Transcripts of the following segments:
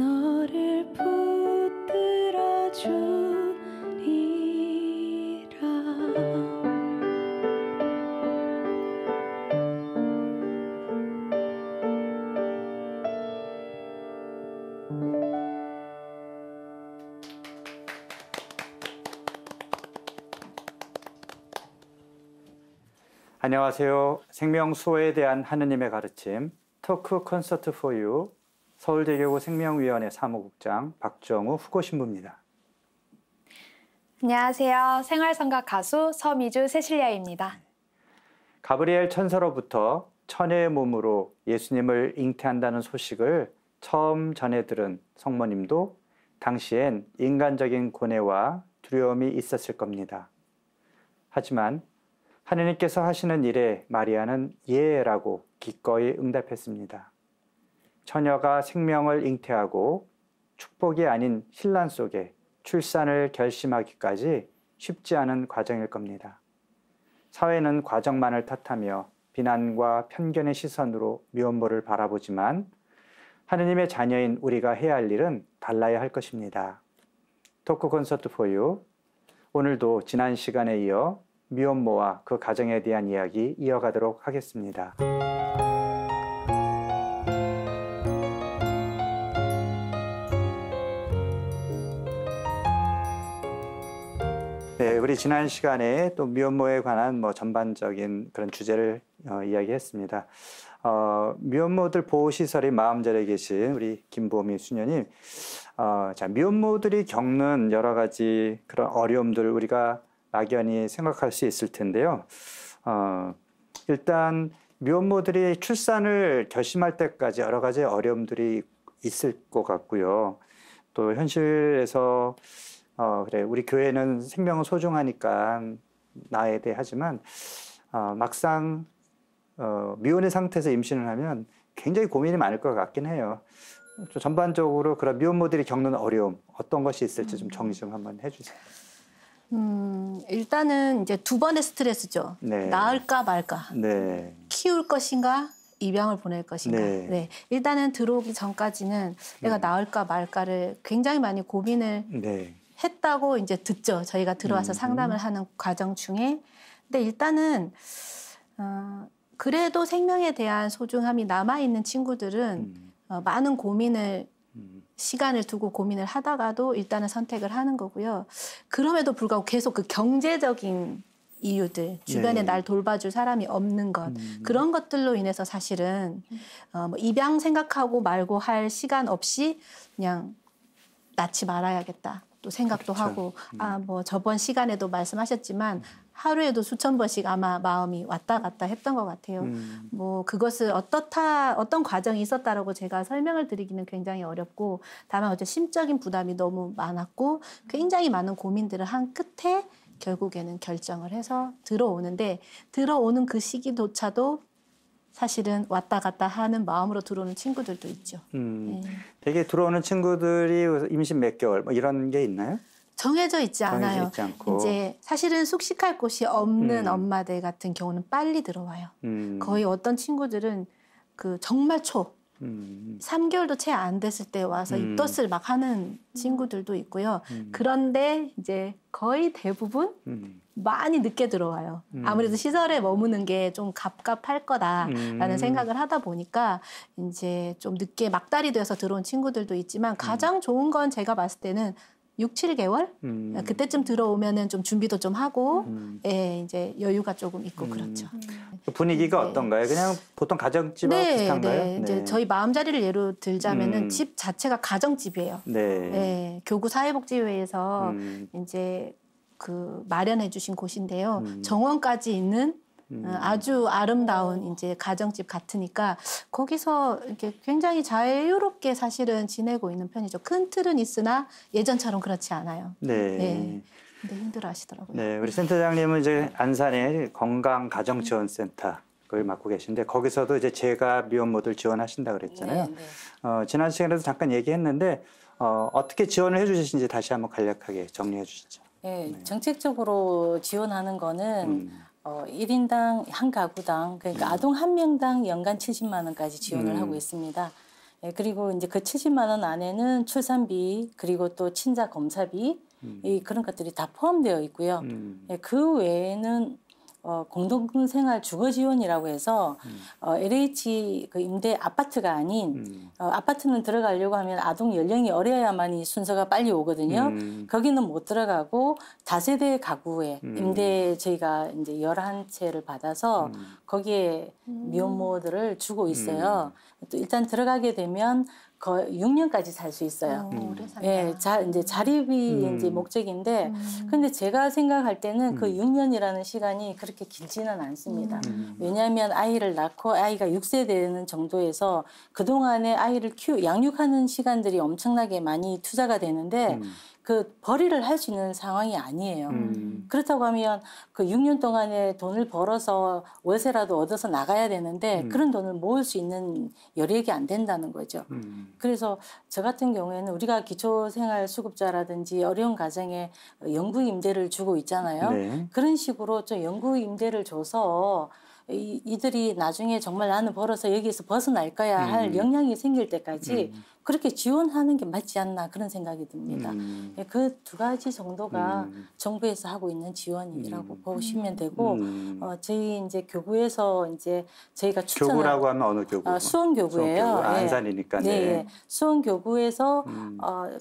너를 붙들어 주리라. 안녕하세요. 생명수호에 대한 하느님의 가르침 토크 콘서트 포 유 서울대교구 생명위원회 사무국장 박정우 후고신부입니다. 안녕하세요. 생활성각 가수 서미주 세실리아입니다. 가브리엘 천사로부터 천의 몸으로 예수님을 잉태한다는 소식을 처음 전해 들은 성모님도 당시엔 인간적인 고뇌와 두려움이 있었을 겁니다. 하지만 하느님께서 하시는 일에 마리아는 예라고 기꺼이 응답했습니다. 처녀가 생명을 잉태하고 축복이 아닌 신란 속에 출산을 결심하기까지 쉽지 않은 과정일 겁니다. 사회는 과정만을 탓하며 비난과 편견의 시선으로 미혼모를 바라보지만 하느님의 자녀인 우리가 해야 할 일은 달라야 할 것입니다. 토크 콘서트 포 유, 오늘도 지난 시간에 이어 미혼모와 그 가정에 대한 이야기 이어가도록 하겠습니다. 네, 우리 지난 시간에 또 미혼모에 관한 전반적인 그런 주제를 이야기했습니다. 미혼모들 보호시설의 마음절에 계신 우리 김보미 수녀님, 미혼모들이 겪는 여러 가지 그런 어려움들 우리가 막연히 생각할 수 있을 텐데요. 일단 미혼모들이 출산을 결심할 때까지 여러 가지 어려움들이 있을 것 같고요. 또 현실에서 그래, 우리 교회는 생명은 소중하니까 낳아야 돼 하지만 막상 미혼의 상태에서 임신을 하면 굉장히 고민이 많을 것 같긴 해요. 전반적으로 그런 미혼모들이 겪는 어려움 어떤 것이 있을지 좀 정리 좀 한번 해주세요. 일단은 이제 두 번의 스트레스죠. 네. 낳을까 말까. 네. 키울 것인가, 입양을 보낼 것인가. 네. 네. 일단은 들어오기 전까지는 내가 낳을까 말까를 굉장히 많이 고민을 네. 했다고 이제 듣죠. 저희가 들어와서 상담을 하는 과정 중에. 근데 일단은 그래도 생명에 대한 소중함이 남아있는 친구들은 많은 고민을 시간을 두고 고민을 하다가도 일단은 선택을 하는 거고요. 그럼에도 불구하고 계속 그 경제적인 이유들, 주변에 네. 날 돌봐줄 사람이 없는 것, 그런 것들로 인해서 사실은 입양 생각하고 말고 할 시간 없이 그냥 낳지 말아야겠다. 또 생각도 그렇죠. 하고 저번 시간에도 말씀하셨지만 하루에도 수천 번씩 아마 마음이 왔다 갔다 했던 것 같아요. 그것을 어떤 과정이 있었다라고 제가 설명을 드리기는 굉장히 어렵고, 다만 어째 심적인 부담이 너무 많았고 굉장히 많은 고민들을 한 끝에 결국에는 결정을 해서 들어오는데, 들어오는 그 시기조차도 사실은 왔다 갔다 하는 마음으로 들어오는 친구들도 있죠. 네. 되게 들어오는 친구들이 임신 몇 개월 이런 게 있나요? 정해져 있지 않아요. 있지 않고. 이제 사실은 숙식할 곳이 없는 엄마들 같은 경우는 빨리 들어와요. 거의 어떤 친구들은 정말 3개월도 채 안 됐을 때 와서 입덧을 막 하는 친구들도 있고요. 그런데 이제 거의 대부분 많이 늦게 들어와요. 아무래도 시설에 머무는 게 좀 갑갑할 거다라는 생각을 하다 보니까 이제 좀 늦게 막달이 되어서 들어온 친구들도 있지만, 가장 좋은 건 제가 봤을 때는 6, 7개월? 그때쯤 들어오면은 좀 준비도 좀 하고, 이제 여유가 조금 있고 그렇죠. 분위기가 어떤가요? 그냥 보통 가정집하고 비슷한가요? 네. 이제 저희 마음자리를 예로 들자면은 집 자체가 가정집이에요. 네. 교구 사회복지회에서 이제 마련해 주신 곳인데요. 정원까지 있는 아주 아름다운 이제 가정집 같으니까 거기서 이렇게 굉장히 자유롭게 사실은 지내고 있는 편이죠. 큰 틀은 있으나 예전처럼 그렇지 않아요. 네. 근데 힘들어 하시더라고요. 네, 우리 센터장님은 이제 안산의 건강가정지원센터 그걸 맡고 계신데, 거기서도 이제 재가 미혼모들 지원하신다 그랬잖아요. 네. 지난 시간에도 잠깐 얘기했는데 어떻게 지원을 해주시는지 다시 한번 간략하게 정리해 주시죠. 네, 정책적으로 지원하는 거는 1인당 한 가구당, 그러니까 아동 한 명당 연간 70만 원까지 지원을 하고 있습니다. 예, 그리고 이제 그 70만 원 안에는 출산비 그리고 또 친자 검사비 그런 것들이 다 포함되어 있고요. 예, 그 외에는 공동생활 주거 지원이라고 해서 LH 그 임대 아파트가 아닌 아파트는 들어가려고 하면 아동 연령이 어려야만이 순서가 빨리 오거든요. 거기는 못 들어가고 다세대 가구에 임대 저희가 이제 11채를 받아서 거기에 미혼모들을 주고 있어요. 또 일단 들어가게 되면 거의 6년까지 살 수 있어요. 오래 산다. 예, 이제 자립이 이제 목적인데, 근데 제가 생각할 때는 그 6년이라는 시간이 그렇게 길지는 않습니다. 왜냐하면 아이를 낳고 아이가 6세 되는 정도에서 그동안에 아이를 양육하는 시간들이 엄청나게 많이 투자가 되는데, 그 벌이를 할 수 있는 상황이 아니에요. 그렇다고 하면 그 6년 동안에 돈을 벌어서 월세라도 얻어서 나가야 되는데 그런 돈을 모을 수 있는 여력이 안 된다는 거죠. 그래서 저 같은 경우에는 우리가 기초생활수급자라든지 어려운 가정에 영구 임대를 주고 있잖아요. 네. 그런 식으로 좀 영구 임대를 줘서 이들이 나중에 정말 나는 벌어서 여기에서 벗어날 거야 할 역량이 생길 때까지 그렇게 지원하는 게 맞지 않나 그런 생각이 듭니다. 그 두 가지 정도가 정부에서 하고 있는 지원이라고 보시면 되고 저희 이제 교구에서 이제 저희가 추천을 교구라고 하면 어느 교구? 수원교구예요. 수원교구. 예. 안산이니까. 네. 네. 수원교구에서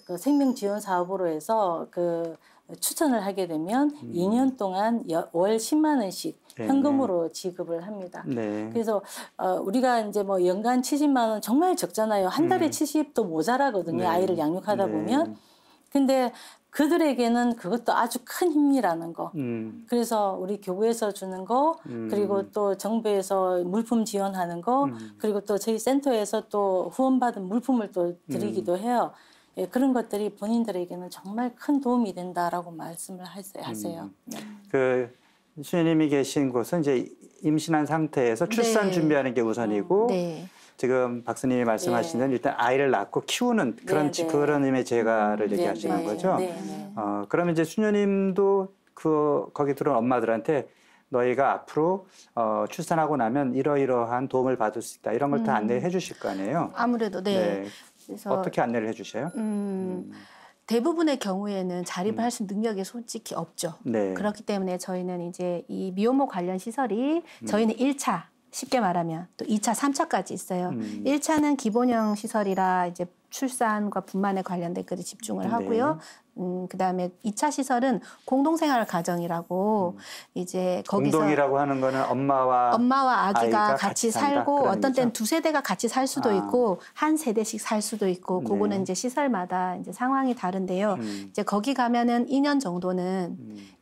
그 생명지원 사업으로 해서 그 추천을 하게 되면 2년 동안 월 10만 원씩 네. 현금으로 지급을 합니다. 네. 그래서 우리가 이제 뭐 연간 70만 원 정말 적잖아요. 한 달에 70도 모자라거든요. 네. 아이를 양육하다 네. 보면. 근데 그들에게는 그것도 아주 큰 힘이라는 거. 그래서 우리 교구에서 주는 거, 그리고 또 정부에서 물품 지원하는 거, 그리고 또 저희 센터에서 또 후원받은 물품을 또 드리기도 해요. 예, 그런 것들이 본인들에게는 정말 큰 도움이 된다라고 말씀을 하세요. 네. 그 수녀님이 계신 곳은 이제 임신한 상태에서 출산 네. 준비하는 게 우선이고 네. 지금 박사님이 말씀하시는 일단 아이를 낳고 키우는 그런 네, 네. 그런 의미의 재가를 네, 얘기하시는 네, 거죠. 네, 네. 그러면 이제 수녀님도 거기 들어온 엄마들한테 너희가 앞으로 출산하고 나면 이러이러한 도움을 받을 수 있다 이런 걸 다 안내해 주실 거 아니에요. 아무래도 네. 네. 그래서 어떻게 안내를 해 주셔요? 대부분의 경우에는 자립을 할 수 있는 능력이 솔직히 없죠. 네. 그렇기 때문에 저희는 이제 이 미혼모 관련 시설이 저희는 1차 쉽게 말하면 또 2차, 3차까지 있어요. 1차는 기본형 시설이라 이제 출산과 분만에 관련된 것에 집중을 하고요. 그다음에 2차 시설은 공동생활 가정이라고 이제 거기서 공동이라고 하는 거는 엄마와 아기가 같이 산다, 살고 그런 어떤 때는 의미죠? 2세대가 같이 살 수도 있고 한 세대씩 살 수도 있고 네. 그거는 이제 시설마다 이제 상황이 다른데요. 이제 거기 가면은 2년 정도는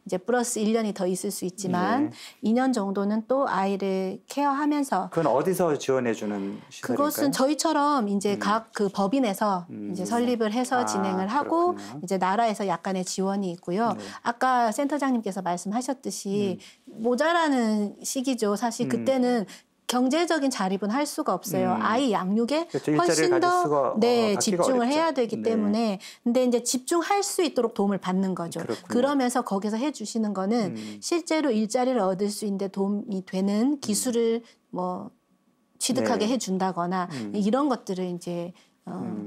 이제 플러스 1년이 더 있을 수 있지만 2년 정도는 또 아이를 케어하면서 그건 어디서 지원해 주는 시설인가요? 그것은 저희처럼 이제 각 그 법인에서 이제 설립을 해서 진행을 하고 그렇군요. 이제 나라에서 약간의 지원이 있고요. 네. 아까 센터장님께서 말씀하셨듯이 모자라는 시기죠. 사실 그때는 경제적인 자립은 할 수가 없어요. 아이 양육에 그렇죠. 훨씬 일자리를 가질 수가, 더 갖기가 집중을 어렵죠. 해야 되기 네. 때문에 근데 이제 집중할 수 있도록 도움을 받는 거죠. 그렇군요. 그러면서 거기서 해주시는 거는 실제로 일자리를 얻을 수 있는 데 도움이 되는 기술을 뭐 취득하게 네. 해준다거나 이런 것들을 이제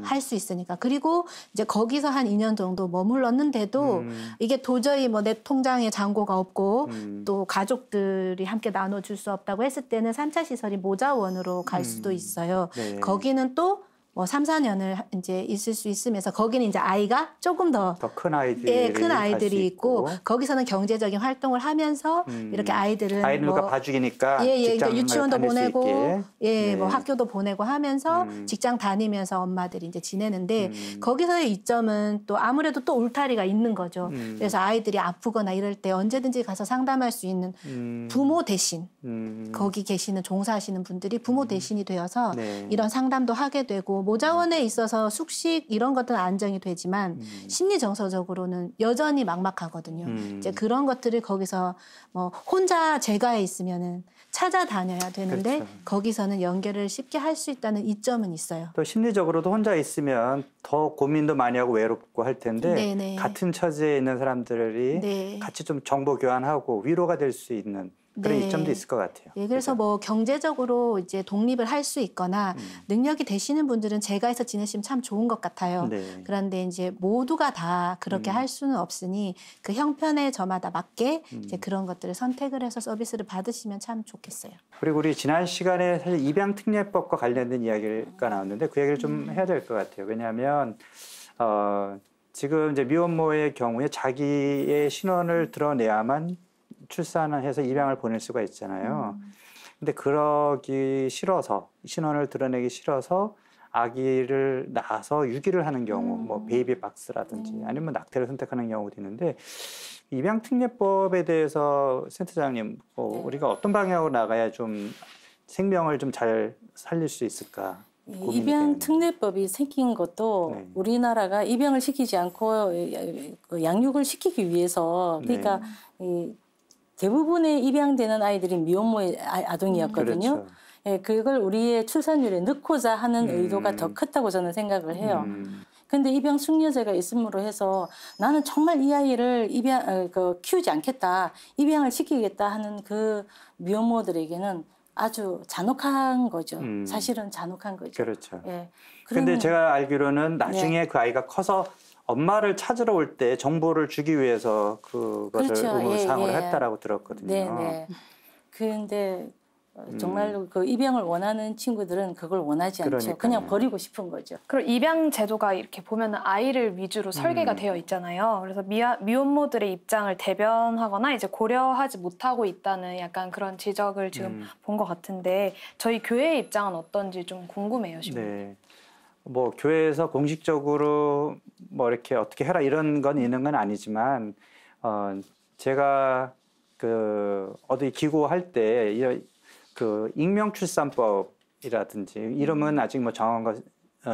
할 수 있으니까. 그리고 이제 거기서 한 2년 정도 머물렀는데도 이게 도저히 뭐 내 통장에 잔고가 없고 또 가족들이 함께 나눠줄 수 없다고 했을 때는 3차 시설이 모자원으로 갈 수도 있어요. 네. 거기는 또 뭐 3, 4년을 이제 있을 수 있으면서 거기는 이제 아이가 조금 더 큰 아이들이 예, 큰 아이들이 갈수 있고 거기서는 경제적인 활동을 하면서 이렇게 아이들은 아이는 뭐 누가 봐주기니까 예, 직장을 유치원도 다닐 수 보내고 있게. 예, 네. 뭐 학교도 보내고 하면서 직장 다니면서 엄마들이 이제 지내는데 거기서의 이점은 또 아무래도 또 울타리가 있는 거죠. 그래서 아이들이 아프거나 이럴 때 언제든지 가서 상담할 수 있는 부모 대신 거기 계시는 종사하시는 분들이 부모 대신이 되어서 네. 이런 상담도 하게 되고 모자원에 있어서 숙식 이런 것들은 안정이 되지만 심리 정서적으로는 여전히 막막하거든요. 이제 그런 것들을 거기서 뭐 혼자 재가에 있으면은 찾아다녀야 되는데 그렇죠. 거기서는 연결을 쉽게 할 수 있다는 이점은 있어요. 또 심리적으로도 혼자 있으면 더 고민도 많이 하고 외롭고 할 텐데 네네. 같은 처지에 있는 사람들이 네. 같이 좀 정보 교환하고 위로가 될 수 있는 그런 네. 이점도 있을 것 같아요. 예, 그래서 뭐 경제적으로 이제 독립을 할 수 있거나 능력이 되시는 분들은 제가해서 지내시면 참 좋은 것 같아요. 네. 그런데 이제 모두가 다 그렇게 할 수는 없으니 그 형편의 저마다 맞게 이제 그런 것들을 선택을 해서 서비스를 받으시면 참 좋겠어요. 그리고 우리 지난 시간에 사실 입양특례법과 관련된 이야기가 나왔는데 그 얘기를 좀 해야 될 것 같아요. 왜냐하면 지금 이제 미혼모의 경우에 자기의 신원을 드러내야만 출산을 해서 입양을 보낼 수가 있잖아요. 근데 그러기 싫어서 신원을 드러내기 싫어서 아기를 낳아서 유기를 하는 경우, 뭐 베이비 박스라든지 아니면 낙태를 선택하는 경우도 있는데 입양특례법에 대해서 센터장님, 우리가 어떤 방향으로 나가야 좀 생명을 좀 잘 살릴 수 있을까? 입양특례법이 생긴 것도 네. 우리나라가 입양을 시키지 않고 양육을 시키기 위해서 그러니까 이 대부분의 입양되는 아이들이 미혼모의 아동이었거든요. 그렇죠. 예, 그걸 우리의 출산율에 넣고자 하는 의도가 더 컸다고 저는 생각을 해요. 근데 입양 숙려제가 있음으로 해서 나는 정말 이 아이를 키우지 않겠다, 입양을 시키겠다 하는 그 미혼모들에게는 아주 잔혹한 거죠. 사실은 잔혹한 거죠. 그렇죠. 예. 근데 제가 알기로는 나중에 그 아이가 커서 엄마를 찾으러 올 때 정보를 주기 위해서 그것을 그렇죠. 의무사항으로 했다라고 들었거든요. 네네. 그런데 정말로 그 입양을 원하는 친구들은 그걸 원하지 않죠. 그러니까요. 그냥 버리고 싶은 거죠. 그리고 입양 제도가 이렇게 보면 아이를 위주로 설계가 되어 있잖아요. 그래서 미혼모들의 입장을 대변하거나 이제 고려하지 못하고 있다는 약간 그런 지적을 지금 본 것 같은데 저희 교회의 입장은 어떤지 좀 궁금해요. 지금. 네. 뭐 교회에서 공식적으로 뭐 이렇게 어떻게 해라 이런 건 있는 건 아니지만 제가 그 어디 기고할 때 그 익명출산법이라든지 이름은 아직 뭐 정한 거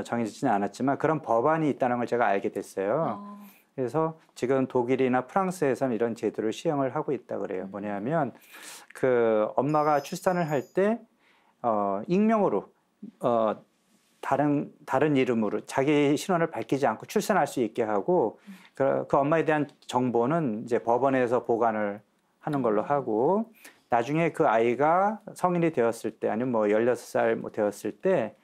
정해지지는 않았지만 그런 법안이 있다는 걸 제가 알게 됐어요. 그래서 지금 독일이나 프랑스에서는 이런 제도를 시행을 하고 있다 그래요. 뭐냐면 그 엄마가 출산을 할 때 익명으로 다른 이름으로 자기 신원을 밝히지 않고 출산할 수 있게 하고 그 엄마에 대한 정보는 이제 법원에서 보관을 하는 걸로 하고 나중에 그 아이가 성인이 되었을 때 아니면 뭐 16살 뭐 되었을 때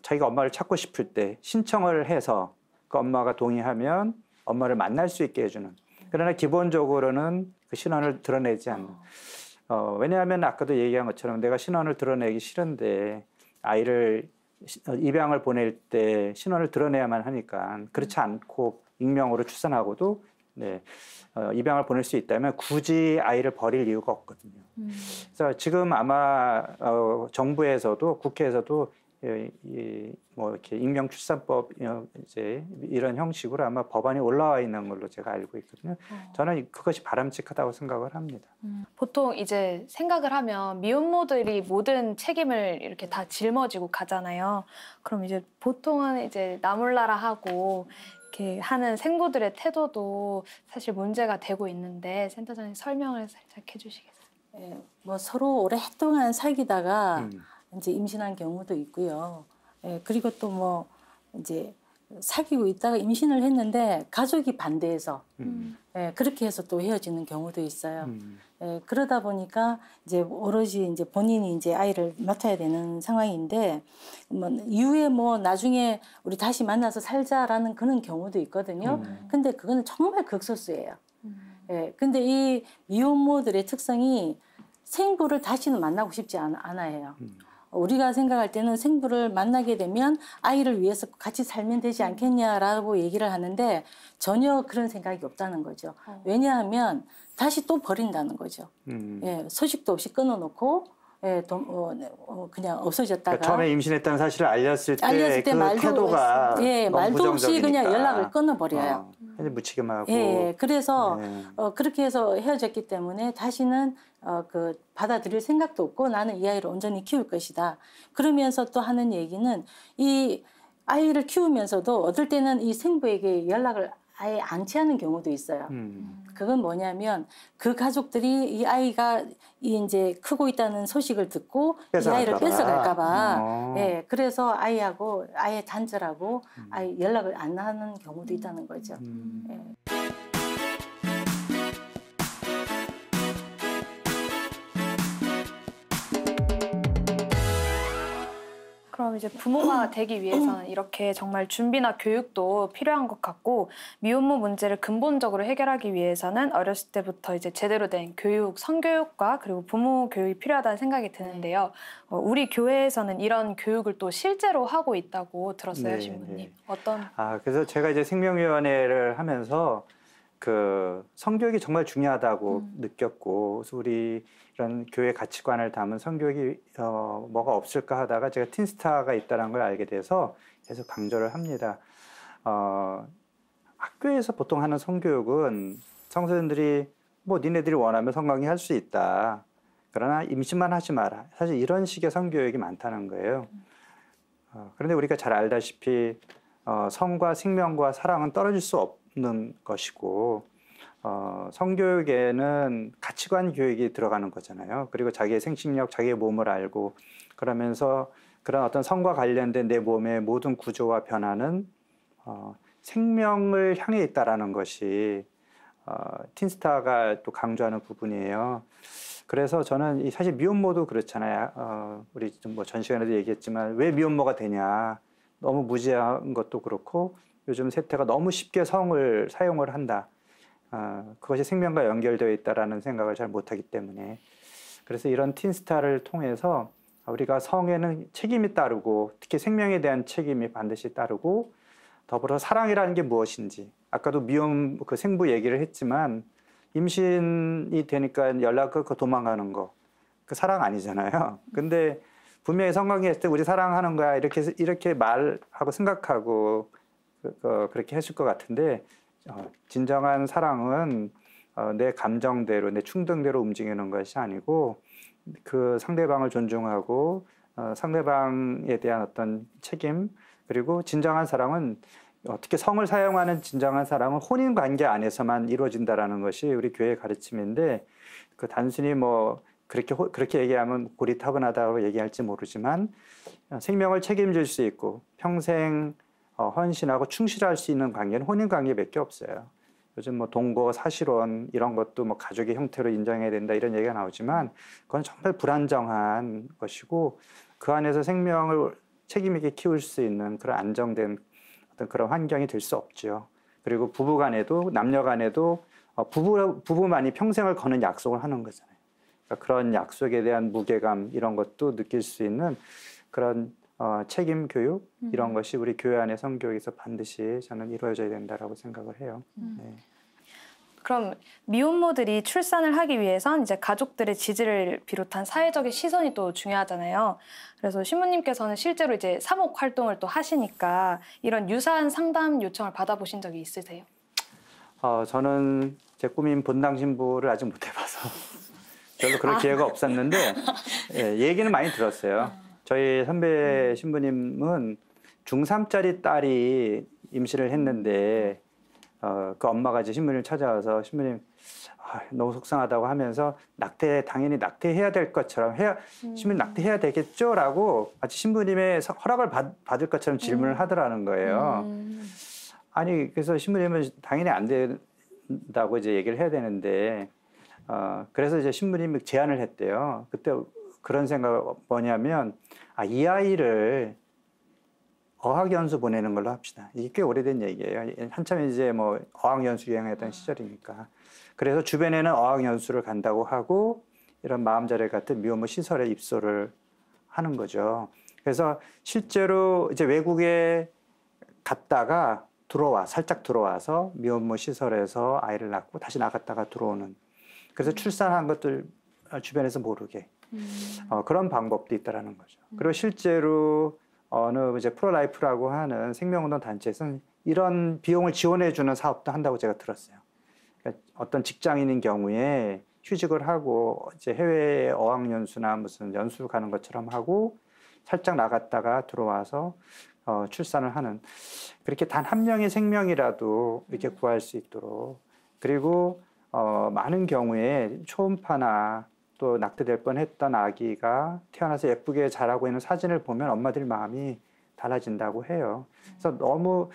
자기가 엄마를 찾고 싶을 때 신청을 해서 그 엄마가 동의하면 엄마를 만날 수 있게 해주는. 그러나 기본적으로는 그 신원을 드러내지 않는. 왜냐하면 아까도 얘기한 것처럼 내가 신원을 드러내기 싫은데 아이를 입양을 보낼 때 신원을 드러내야만 하니까 그렇지 않고 익명으로 출산하고도 입양을 보낼 수 있다면 굳이 아이를 버릴 이유가 없거든요. 그래서 지금 아마 정부에서도 국회에서도 뭐 이렇게 익명출산법 이제 이런 형식으로 아마 법안이 올라와 있는 걸로 제가 알고 있거든요. 저는 그것이 바람직하다고 생각을 합니다. 보통 이제 생각을 하면 미혼모들이 모든 책임을 이렇게 다 짊어지고 가잖아요. 그럼 이제 보통은 이제 나몰라라 하고 이렇게 하는 생부들의 태도도 사실 문제가 되고 있는데 센터장님 설명을 살짝 해주시겠어요? 예, 뭐 서로 오랫동안 사귀다가 이제 임신한 경우도 있고요. 예, 그리고 또 뭐 이제 사귀고 있다가 임신을 했는데 가족이 반대해서 그렇게 해서 또 헤어지는 경우도 있어요. 그러다 보니까 이제 오로지 이제 본인이 이제 아이를 맡아야 되는 상황인데 뭐 이후에 뭐 나중에 우리 다시 만나서 살자라는 그런 경우도 있거든요. 근데 그거는 정말 극소수예요. 근데 이 미혼모들의 특성이 생부를 다시는 만나고 싶지 않아요. 우리가 생각할 때는 생부를 만나게 되면 아이를 위해서 같이 살면 되지 않겠냐라고 얘기를 하는데 전혀 그런 생각이 없다는 거죠. 왜냐하면 다시 또 버린다는 거죠. 소식도 없이 끊어놓고 그냥 없어졌다가 그러니까 처음에 임신했다는 사실을 알렸을 때 그 말도 태도가 너무 말도 없이 부정적이니까. 그냥 연락을 끊어버려요. 묻히기만 하고. 그래서 그렇게 해서 헤어졌기 때문에 다시는 받아들일 생각도 없고 나는 이 아이를 온전히 키울 것이다. 그러면서 또 하는 얘기는 이 아이를 키우면서도 어떨 때는 이 생부에게 연락을 아예 안 취하는 경우도 있어요. 그건 뭐냐면 그 가족들이 이 아이가 이제 크고 있다는 소식을 듣고 이 아이를 뺏어갈까봐. 그래서 아이하고 아예 단절하고 아예 연락을 안 하는 경우도 있다는 거죠. 그럼 이제 부모가 되기 위해서는 이렇게 정말 준비나 교육도 필요한 것 같고 미혼모 문제를 근본적으로 해결하기 위해서는 어렸을 때부터 이제 제대로 된 교육, 성교육과 그리고 부모 교육이 필요하다는 생각이 드는데요. 우리 교회에서는 이런 교육을 또 실제로 하고 있다고 들었어요, 네, 신부님. 네. 어떤? 그래서 제가 이제 생명위원회를 하면서 그 성교육이 정말 중요하다고 느꼈고, 그래서 우리 이런 교회 가치관을 담은 성교육이 뭐가 없을까 하다가 제가 틴스타가 있다는 걸 알게 돼서 계속 강조를 합니다. 학교에서 보통 하는 성교육은 성도님들이 뭐 니네들이 원하면 성관계 할 수 있다. 그러나 임신만 하지 마라. 사실 이런 식의 성교육이 많다는 거예요. 그런데 우리가 잘 알다시피 성과 생명과 사랑은 떨어질 수 없는 것이고 성교육에는 가치관 교육이 들어가는 거잖아요. 그리고 자기의 생식력, 자기의 몸을 알고 그러면서 그런 어떤 성과 관련된 내 몸의 모든 구조와 변화는 생명을 향해 있다라는 것이 틴스타가 또 강조하는 부분이에요. 그래서 저는 사실 미혼모도 그렇잖아요. 우리 뭐 전 시간에도 얘기했지만 왜 미혼모가 되냐. 너무 무지한 것도 그렇고 요즘 세태가 너무 쉽게 성을 사용을 한다. 그것이 생명과 연결되어 있다라는 생각을 잘 못하기 때문에 그래서 이런 틴스타를 통해서 우리가 성에는 책임이 따르고 특히 생명에 대한 책임이 반드시 따르고 더불어 사랑이라는 게 무엇인지 아까도 미혼 그 생부 얘기를 했지만 임신이 되니까 연락 끊고 도망가는 거 그 사랑 아니잖아요. 근데 분명히 성관계 했을 때 우리 사랑하는 거야 이렇게 말하고 생각하고 그렇게 했을 것 같은데 진정한 사랑은 내 감정대로 내 충동대로 움직이는 것이 아니고 그 상대방을 존중하고 상대방에 대한 어떤 책임 그리고 진정한 사랑은 특히 성을 사용하는 진정한 사랑은 혼인 관계 안에서만 이루어진다라는 것이 우리 교회의 가르침인데 그 단순히 뭐 그렇게 얘기하면 고리타분하다고 얘기할지 모르지만 생명을 책임질 수 있고 평생 헌신하고 충실할 수 있는 관계는 혼인 관계밖에 없어요. 요즘 뭐 동거, 사실혼 이런 것도 뭐 가족의 형태로 인정해야 된다 이런 얘기가 나오지만 그건 정말 불안정한 것이고 그 안에서 생명을 책임 있게 키울 수 있는 그런 안정된 어떤 그런 환경이 될 수 없죠. 그리고 부부간에도 남녀간에도 부부만이 평생을 거는 약속을 하는 거잖아요. 그러니까 그런 약속에 대한 무게감 이런 것도 느낄 수 있는 그런 책임 교육 이런 것이 우리 교회 안의 성교육에서 반드시 저는 이루어져야 된다라고 생각을 해요. 네. 그럼 미혼모들이 출산을 하기 위해선 이제 가족들의 지지를 비롯한 사회적인 시선이 또 중요하잖아요. 그래서 신부님께서는 실제로 이제 사목 활동을 또 하시니까 이런 유사한 상담 요청을 받아보신 적이 있으세요? 저는 제 꿈인 본당 신부를 아직 못 해봐서 별로 그럴 기회가 없었는데 예, 얘기는 많이 들었어요. 저희 선배 신부님은 중3짜리 딸이 임신을 했는데 그 엄마가 이제 신부님 찾아와서 신부님 너무 속상하다고 하면서 당연히 낙태해야 될 것처럼 신부님 낙태해야 되겠죠라고 마치 신부님의 허락을 받을 것처럼 질문을 하더라는 거예요. 아니 그래서 신부님은 당연히 안 된다고 이제 얘기를 해야 되는데 그래서 이제 신부님이 제안을 했대요. 그때 그런 생각 뭐냐면 이 아이를 어학연수 보내는 걸로 합시다. 이게 꽤 오래된 얘기예요. 한참 이제 뭐 어학연수 유행했던 시절이니까. 그래서 주변에는 어학연수를 간다고 하고 이런 마음자리 같은 미혼모 시설에 입소를 하는 거죠. 그래서 실제로 이제 외국에 갔다가 살짝 들어와서 미혼모 시설에서 아이를 낳고 다시 나갔다가 들어오는. 그래서 출산한 것들 주변에서 모르게. 그런 방법도 있다라는 거죠. 그리고 실제로 어느 이제 프로라이프라고 하는 생명운동 단체에서는 이런 비용을 지원해주는 사업도 한다고 제가 들었어요. 그러니까 어떤 직장인인 경우에 휴직을 하고 이제 해외 어학연수나 무슨 연수 가는 것처럼 하고 살짝 나갔다가 들어와서 출산을 하는 그렇게 단 한 명의 생명이라도 이렇게 구할 수 있도록 그리고 많은 경우에 초음파나 또 낙태될 뻔했던 아기가 태어나서 예쁘게 자라고 있는 사진을 보면 엄마들 마음이 달라진다고 해요. 그래서 너무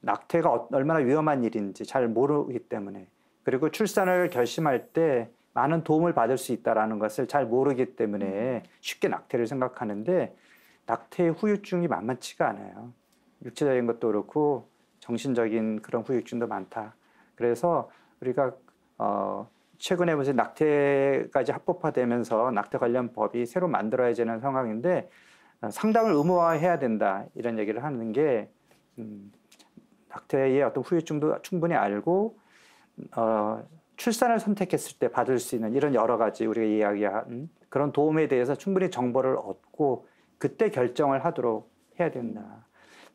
낙태가 얼마나 위험한 일인지 잘 모르기 때문에 그리고 출산을 결심할 때 많은 도움을 받을 수 있다는 것을 잘 모르기 때문에 쉽게 낙태를 생각하는데 낙태의 후유증이 만만치가 않아요. 육체적인 것도 그렇고 정신적인 그런 후유증도 많다. 그래서 우리가 최근에 무슨 낙태까지 합법화되면서 낙태 관련 법이 새로 만들어야 되는 상황인데 상담을 의무화해야 된다 이런 얘기를 하는 게 낙태의 어떤 후유증도 충분히 알고 출산을 선택했을 때 받을 수 있는 이런 여러 가지 우리가 이야기한 그런 도움에 대해서 충분히 정보를 얻고 그때 결정을 하도록 해야 된다.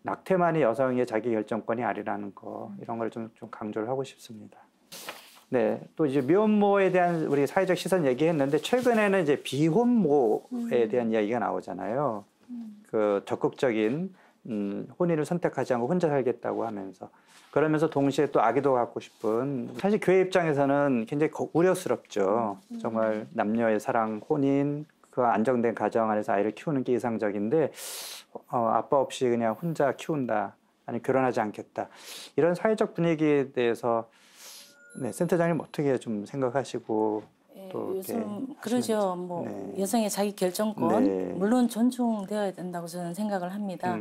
낙태만이 여성의 자기 결정권이 아니라는 거 이런 걸 좀 강조를 하고 싶습니다. 네, 또 이제 미혼모에 대한 우리 사회적 시선 얘기했는데 최근에는 이제 비혼모에 대한 이야기가 나오잖아요. 그 적극적인 혼인을 선택하지 않고 혼자 살겠다고 하면서 그러면서 동시에 또 아기도 갖고 싶은 사실 교회 입장에서는 굉장히 우려스럽죠. 정말 남녀의 사랑, 혼인, 그 안정된 가정 안에서 아이를 키우는 게 이상적인데 아빠 없이 그냥 혼자 키운다, 아니 결혼하지 않겠다 이런 사회적 분위기에 대해서 네, 센터장님 어떻게 좀 생각하시고 또 요즘 그러죠. 뭐 네. 여성의 자기 결정권 네. 물론 존중되어야 된다고 저는 생각을 합니다.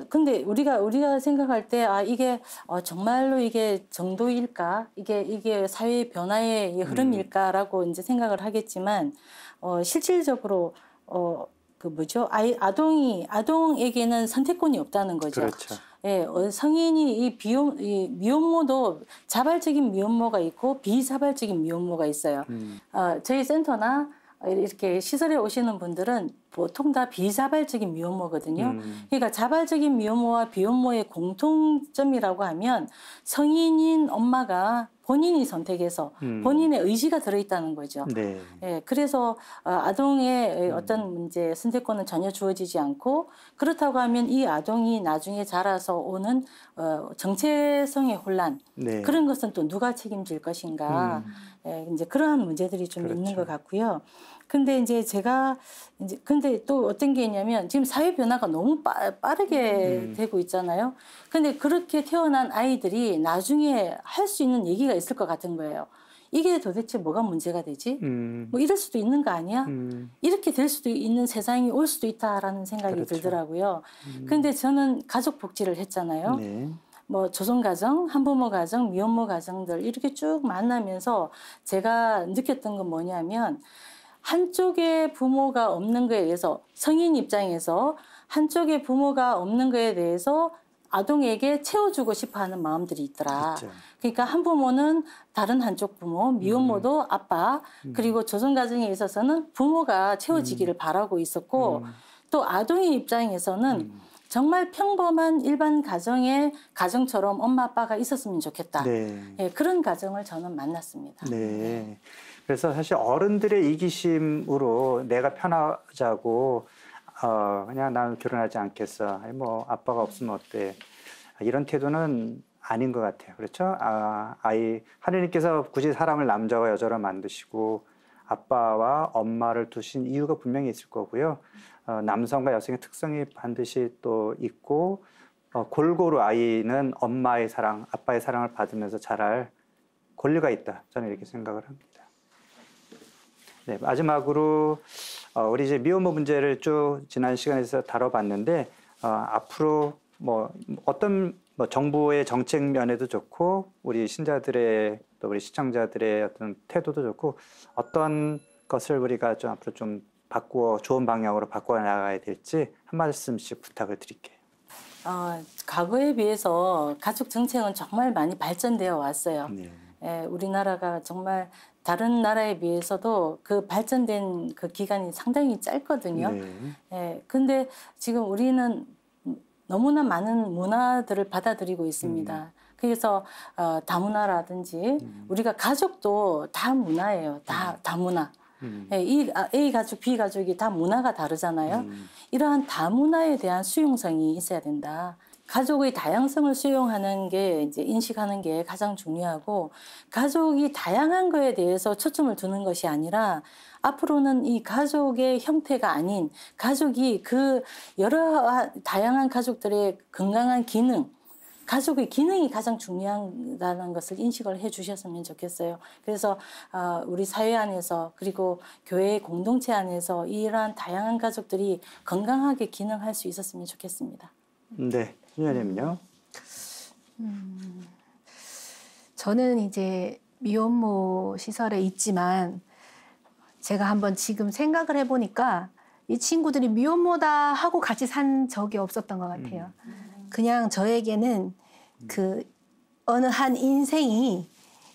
근데 우리가 생각할 때 이게 정말로 이게 정도일까? 이게 사회의 변화의 흐름일까라고 이제 생각을 하겠지만 실질적으로 그 뭐죠? 아동에게는 선택권이 없다는 거죠. 그렇죠. 예, 성인이 이 미혼모도 자발적인 미혼모가 있고 비자발적인 미혼모가 있어요. 저희 센터나 이렇게 시설에 오시는 분들은 보통 다 비자발적인 미혼모거든요. 그러니까 자발적인 미혼모와 비혼모의 공통점이라고 하면 성인인 엄마가 본인이 선택해서 본인의 의지가 들어있다는 거죠. 네. 예, 그래서 아동의 어떤 문제 선택권은 전혀 주어지지 않고 그렇다고 하면 이 아동이 나중에 자라서 오는 정체성의 혼란 네. 그런 것은 또 누가 책임질 것인가 예, 이제 그러한 문제들이 좀 그렇죠. 있는 것 같고요. 근데 이제 제가 근데 또 어떤 게 있냐면 지금 사회 변화가 너무 빠르게 되고 있잖아요. 근데 그렇게 태어난 아이들이 나중에 할 수 있는 얘기가 있을 것 같은 거예요. 이게 도대체 뭐가 문제가 되지? 뭐 이럴 수도 있는 거 아니야? 이렇게 될 수도 있는 세상이 올 수도 있다라는 생각이 그렇죠. 들더라고요. 근데 저는 가족 복지를 했잖아요. 네. 뭐 조선가정, 한부모 가정, 미혼모 가정들 이렇게 쭉 만나면서 제가 느꼈던 건 뭐냐면 한쪽에 부모가 없는 거에 대해서 성인 입장에서 한쪽에 부모가 없는 거에 대해서 아동에게 채워주고 싶어하는 마음들이 있더라. 그렇죠. 그러니까 한부모는 다른 한쪽 부모, 미혼모도 아빠, 그리고 조선가정에 있어서는 부모가 채워지기를 바라고 있었고 또 아동의 입장에서는 정말 평범한 일반 가정처럼 엄마 아빠가 있었으면 좋겠다. 네. 예, 그런 가정을 저는 만났습니다. 네. 그래서 사실 어른들의 이기심으로 내가 편하자고 그냥 나는 결혼하지 않겠어. 아니 뭐 아빠가 없으면 어때? 이런 태도는 아닌 것 같아요. 그렇죠? 하느님께서 굳이 사람을 남자와 여자로 만드시고 아빠와 엄마를 두신 이유가 분명히 있을 거고요. 남성과 여성의 특성이 반드시 또 있고 골고루 아이는 엄마의 사랑, 아빠의 사랑을 받으면서 자랄 권리가 있다. 저는 이렇게 생각을 합니다. 네, 마지막으로 우리 이제 미혼모 문제를 쭉 지난 시간에서 다뤄봤는데 앞으로 뭐 어떤 정부의 정책 면에도 좋고 우리 신자들의 또 우리 시청자들의 어떤 태도도 좋고 어떤 것을 우리가 좀 앞으로 좀 바꾸어 좋은 방향으로 바꿔 나가야 될지 한 말씀씩 부탁을 드릴게요. 과거에 비해서 가족 정책은 정말 많이 발전되어 왔어요. 네. 예, 우리나라가 정말 다른 나라에 비해서도 그 발전된 그 기간이 상당히 짧거든요. 네. 예, 근데 지금 우리는 너무나 많은 문화들을 받아들이고 있습니다. 그래서 다문화라든지 우리가 가족도 다 문화예요. 다 문화. 예, 이 A 가족, B 가족이 다 문화가 다르잖아요. 이러한 다문화에 대한 수용성이 있어야 된다. 가족의 다양성을 수용하는 게 이제 인식하는 게 가장 중요하고 가족이 다양한 거에 대해서 초점을 두는 것이 아니라 앞으로는 이 가족의 형태가 아닌 가족이 그 여러 다양한 가족들의 건강한 기능 가족의 기능이 가장 중요하다는 것을 인식을 해주셨으면 좋겠어요. 그래서 우리 사회 안에서 그리고 교회 공동체 안에서 이러한 다양한 가족들이 건강하게 기능할 수 있었으면 좋겠습니다. 네, 신현님은요? 저는 이제 미혼모 시설에 있지만 제가 한번 지금 생각을 해보니까 이 친구들이 미혼모다 하고 같이 산 적이 없었던 것 같아요. 그냥 저에게는 그 어느 한 인생이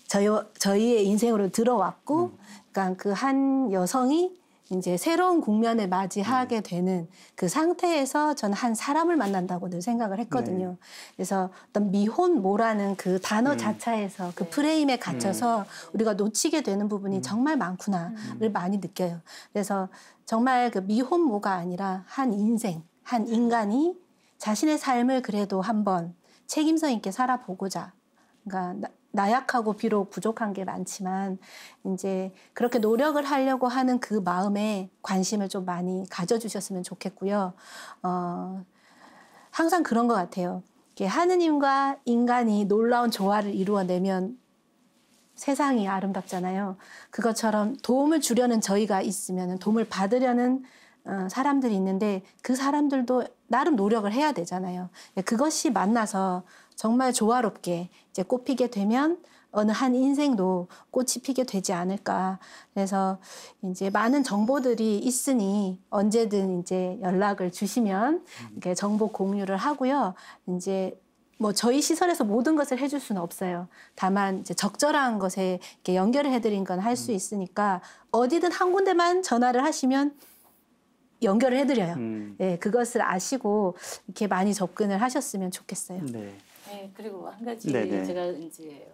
저희의 인생으로 들어왔고, 그러니까 그 한 여성이 이제 새로운 국면을 맞이하게 되는 그 상태에서 저는 한 사람을 만난다고 늘 생각을 했거든요. 그래서 어떤 미혼모라는 그 단어 자체에서 그 프레임에 갇혀서 우리가 놓치게 되는 부분이 정말 많구나를 많이 느껴요. 그래서 정말 그 미혼모가 아니라 한 인생, 한 인간이 자신의 삶을 그래도 한번 책임성 있게 살아보고자, 그러니까 나약하고 비록 부족한 게 많지만 이제 그렇게 노력을 하려고 하는 그 마음에 관심을 좀 많이 가져주셨으면 좋겠고요. 항상 그런 것 같아요. 하느님과 인간이 놀라운 조화를 이루어내면 세상이 아름답잖아요. 그것처럼 도움을 주려는 저희가 있으면 도움을 받으려는 사람들이 있는데 그 사람들도 나름 노력을 해야 되잖아요. 그것이 만나서 정말 조화롭게 이제 꽃피게 되면 어느 한 인생도 꽃이 피게 되지 않을까. 그래서 이제 많은 정보들이 있으니 언제든 이제 연락을 주시면 이렇게 정보 공유를 하고요. 이제 뭐 저희 시설에서 모든 것을 해줄 수는 없어요. 다만 이제 적절한 것에 이렇게 연결을 해드린 건 할 수 있으니까 어디든 한 군데만 전화를 하시면 연결을 해드려요. 네, 그것을 아시고 이렇게 많이 접근을 하셨으면 좋겠어요. 네. 네, 그리고 한 가지 네네. 제가 이제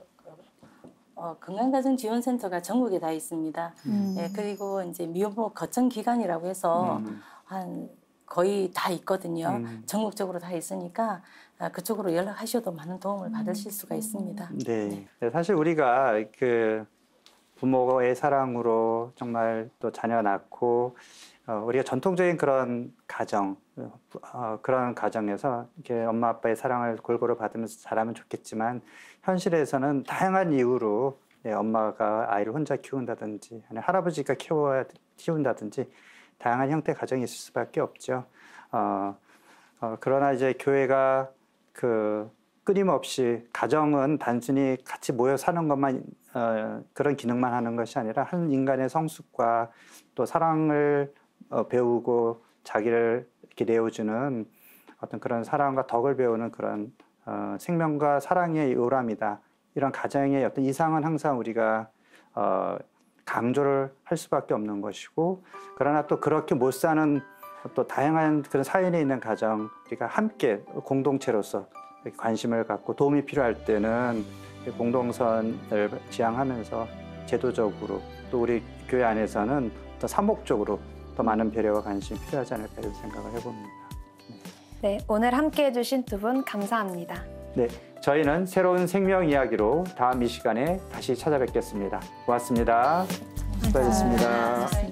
건강가정지원센터가 전국에 다 있습니다. 네, 그리고 이제 미혼모 거점 기관이라고 해서 한 거의 다 있거든요. 전국적으로 다 있으니까 그쪽으로 연락하셔도 많은 도움을 받으실 수가 있습니다. 네. 사실 우리가 그 부모의 사랑으로 정말 또 자녀 낳고 우리가 전통적인 그런 가정, 그런 가정에서 이렇게 엄마 아빠의 사랑을 골고루 받으면서 자라면 좋겠지만 현실에서는 다양한 이유로 엄마가 아이를 혼자 키운다든지 아니면 할아버지가 키운다든지 다양한 형태의 가정이 있을 수밖에 없죠. 그러나 이제 교회가 그 끊임없이 가정은 단순히 같이 모여 사는 것만 그런 기능만 하는 것이 아니라 한 인간의 성숙과 또 사랑을 배우고 자기를 이렇게 내어주는 어떤 그런 사랑과 덕을 배우는 그런 생명과 사랑의 요람이다. 이런 가정의 어떤 이상은 항상 우리가 강조를 할 수밖에 없는 것이고, 그러나 또 그렇게 못 사는 또 다양한 그런 사연이 있는 가정, 우리가 함께 공동체로서 관심을 갖고 도움이 필요할 때는 공동선을 지향하면서 제도적으로 또 우리 교회 안에서는 또 사목적으로 더 많은 배려와 관심이 필요하지 않을까 이런 생각을 해봅니다. 네, 오늘 함께 해주신 두 분 감사합니다. 네, 저희는 새로운 생명 이야기로 다음 이 시간에 다시 찾아뵙겠습니다. 고맙습니다. 수고하셨습니다.